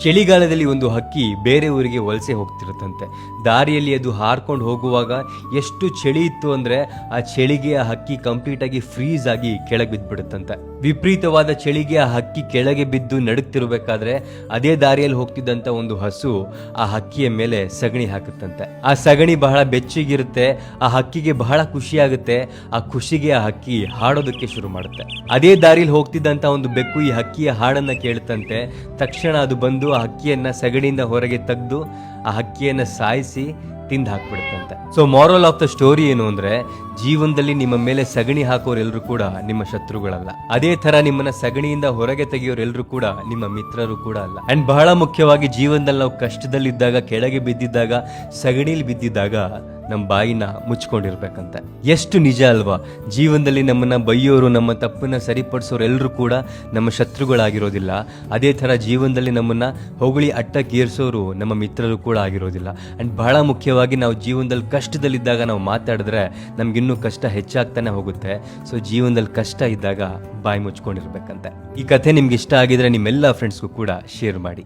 ಚಳಿಗಾಲದಲ್ಲಿ ಒಂದು ಹಕ್ಕಿ ಬೇರೆ ಊರಿಗೆ ವಲಸೆ ಹೋಗ್ತಿರುತ್ತಂತೆ. ದಾರಿಯಲ್ಲಿ ಅದು ಹಾರ್ಕೊಂಡು ಹೋಗುವಾಗ ಎಷ್ಟು ಚಳಿ ಇತ್ತು ಅಂದ್ರೆ ಆ ಚಳಿಗೆ ಆ ಹಕ್ಕಿ ಕಂಪ್ಲೀಟ್ ಆಗಿ ಫ್ರೀಸ್ ಆಗಿ ಕೆಳಗೆ ಬಿದ್ದ್ಬಿಡುತ್ತಂತೆ. ವಿಪರೀತವಾದ ಚಳಿಗೆ ಆ ಹಕ್ಕಿ ಕೆಳಗೆ ಬಿದ್ದು ನಡುಕ್ತಿರ್ಬೇಕಾದ್ರೆ ಅದೇ ದಾರಿಯಲ್ಲಿ ಹೋಗ್ತಿದ್ದಂತ ಒಂದು ಹಸು ಆ ಹಕ್ಕಿಯ ಮೇಲೆ ಸಗಣಿ ಹಾಕುತ್ತಂತೆ. ಆ ಸಗಣಿ ಬಹಳ ಬೆಚ್ಚಗಿರುತ್ತೆ. ಆ ಹಕ್ಕಿಗೆ ಬಹಳ ಖುಷಿ ಆಗುತ್ತೆ. ಆ ಖುಷಿಗೆ ಆ ಹಕ್ಕಿ ಹಾಡೋದಕ್ಕೆ ಶುರು ಮಾಡುತ್ತೆ. ಅದೇ ದಾರಿಯಲ್ಲಿ ಹೋಗ್ತಿದ್ದಂತ ಒಂದು ಬೆಕ್ಕು ಈ ಹಕ್ಕಿಯ ಹಾಡನ್ನ ಕೇಳುತ್ತಂತೆ. ತಕ್ಷಣ ಅದು ಬಂದು ಆ ಹಕ್ಕಿಯನ್ನ ಸಗಣಿಯಿಂದ ಹೊರಗೆ ತೆಗೆದು ಆ ಹಕ್ಕಿಯನ್ನ ಸಾಯಿಸಿ ತಿಂದು ಹಾಕ್ಬಿಡುತ್ತಂತೆ. So moral of the story ಏನು ಅಂದ್ರೆ, ಜೀವನದಲ್ಲಿ ನಿಮ್ಮ ಮೇಲೆ ಸಗಣಿ ಹಾಕೋರೆಲ್ಲರೂ ಕೂಡ ನಿಮ್ಮ ಶತ್ರುಗಳಲ್ಲ. ಅದೇ ತರ ನಿಮ್ಮನ್ನ ಸಗಣಿಯಿಂದ ಹೊರಗೆ ತೆಗೆಯೋರೆಲ್ಲರೂ ಕೂಡ ನಿಮ್ಮ ಮಿತ್ರರು ಕೂಡ ಅಲ್ಲ. ಅಂಡ್ ಬಹಳ ಮುಖ್ಯವಾಗಿ ಜೀವನದಲ್ಲಿ ನಾವು ಕಷ್ಟದಲ್ಲಿದ್ದಾಗ, ಕೆಳಗೆ ಬಿದ್ದಿದ್ದಾಗ, ಸಗಣಿಲಿ ಬಿದ್ದಿದ್ದಾಗ ನಮ್ಮ ಬಾಯಿನ ಮುಚ್ಕೊಂಡಿರ್ಬೇಕಂತೆ. ಎಷ್ಟು ನಿಜ ಅಲ್ವಾ? ಜೀವನದಲ್ಲಿ ನಮ್ಮನ್ನ ಬೈಯೋರು, ನಮ್ಮ ತಪ್ಪನ್ನ ಸರಿಪಡಿಸೋರು ಎಲ್ಲರೂ ಕೂಡ ನಮ್ಮ ಶತ್ರುಗಳಾಗಿರೋದಿಲ್ಲ. ಅದೇ ತರ ಜೀವನದಲ್ಲಿ ನಮ್ಮನ್ನ ಹೊಗಳಿ ಅಟ್ಟಕ್ಕೇರಿಸೋರು ನಮ್ಮ ಮಿತ್ರರು ಕೂಡ ಆಗಿರೋದಿಲ್ಲ. ಅಂಡ್ ಬಹಳ ಮುಖ್ಯವಾಗಿ ನಾವು ಜೀವನದಲ್ಲಿ ಕಷ್ಟದಲ್ಲಿದ್ದಾಗ ನಾವು ಮಾತಾಡಿದ್ರೆ ನಮ್ಗಿನ್ನೂ ಕಷ್ಟ ಹೆಚ್ಚಾಗ್ತಾನೆ ಹೋಗುತ್ತೆ. ಸೊ ಜೀವನದಲ್ಲಿ ಕಷ್ಟ ಇದ್ದಾಗ ಬಾಯಿ ಮುಚ್ಕೊಂಡಿರ್ಬೇಕಂತೆ. ಈ ಕಥೆ ನಿಮ್ಗೆ ಇಷ್ಟ ಆಗಿದ್ರೆ ನಿಮ್ಮೆಲ್ಲ ಫ್ರೆಂಡ್ಸ್ಗೂ ಕೂಡ ಶೇರ್ ಮಾಡಿ.